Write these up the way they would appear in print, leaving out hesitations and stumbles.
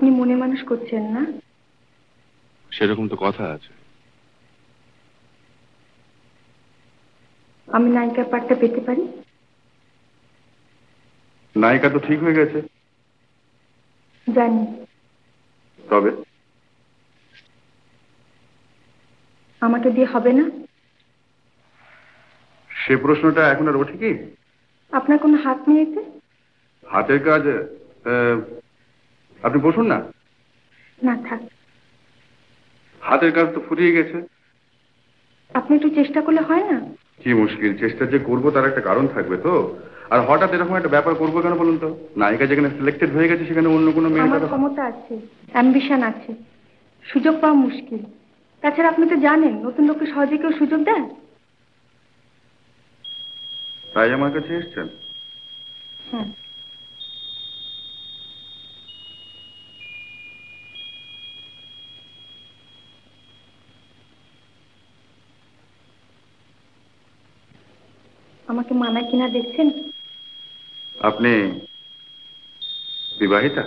আপনি মনে মানুষ করছেন না? সেরকম তো কথা আছে। আমি নায়িকার পাঠটা পেতে পারি? নায়িকা তো ঠিক হয়ে গেছে। জানি। তবে আমাকে দিয়ে হবে না? সে প্রশ্নটা এখন আর ওঠে কি? আপনার কোনো হাত নেই এতে? হাতের কাজ। আপনি বসুন না। না থাক। হাতের কাজ তো ফুরিয়ে গেছে। আপনি একটু চেষ্টা করলে হয় না? কি মুশকিল, চেষ্টা যে করবো তার একটা কারণ থাকবে তো। আর হঠাৎ এরকম একটা ব্যাপার করবো কেন বলুন তো? নায়িকা যেখানে সিলেক্টেড হয়ে গেছে সেখানে অন্য কোনো মেয়ের আমার কথা। ক্ষমতা আছে, অ্যাম্বিশন আছে, সুযোগ পাওয়া মুশকিল। তাছাড়া আপনি তো জানেন নতুন লোককে সহজে কেউ সুযোগ দেয়? তাই আমার কাছে এসছেন? হ্যাঁ। আমাকে মানায় কিনা দেখছেন? আপনি বিবাহিতা?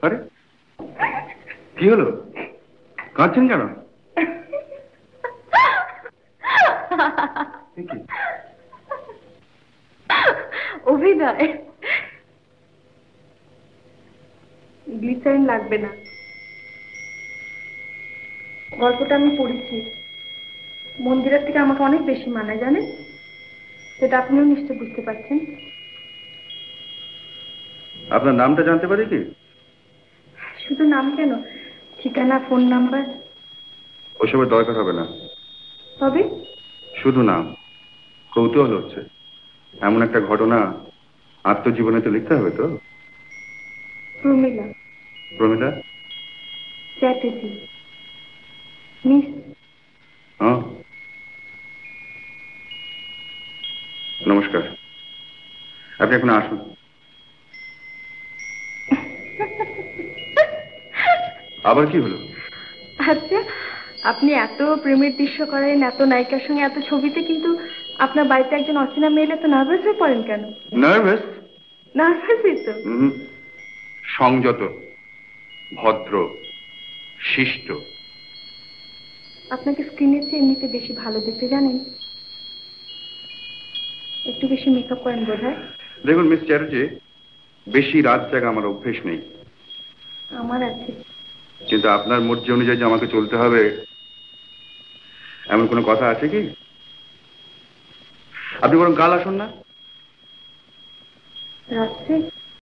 আরে কি হলো, কাঁদছেন কেন? অভিনয়। গ্লিসারিন লাগবে না। গল্পটা আমি পড়েছি। মন্দিরের থেকে আমাকে অনেক বেশি মানায়, জানেন? সেটা আপনিও নিশ্চয় বুঝতে পারছেন। আপনার নামটা জানতে পারি কি? শুধু নাম কেন, ঠিকানা, ফোন নাম্বার। ওসবের দরকার হবে না। তবে শুধু নাম। কৌতূহল হচ্ছে, এমন একটা ঘটনা আত্মজীবনে তো লিখতে হবে তো। প্রমীলা। প্রমিলা চ্যাটার্জি। মিস। হ্যাঁ, নমস্কার। আপনি এখন আসুন। আবার কি হলো? আচ্ছা, আপনি এত প্রেমের দৃশ্য করেন, এত নায়িকার সঙ্গে এত ছবিতে, কিন্তু আপনার বাড়িতে একজন অচেনা মেয়ে এলে তো নার্ভাস হয়ে পড়েন কেন? নার্ভাস? নার্ভাসই তো। সংযত, ভদ্র, শিষ্ট। আপনাকে স্ক্রিনের চেয়ে এমনিতে বেশি ভালো দেখতে, জানেন? একটু বেশি মেকআপ করেন বোধহয়। দেখুন মিস চ্যাটার্জি, বেশি রাত জাগা আমার অভ্যেস নেই। আমার আছে। কিন্তু আপনার মর্জি অনুযায়ী যে আমাকে চলতে হবে এমন কোনো কথা আছে কি? আপনি বরং কাল আসুন না। রাত্রে?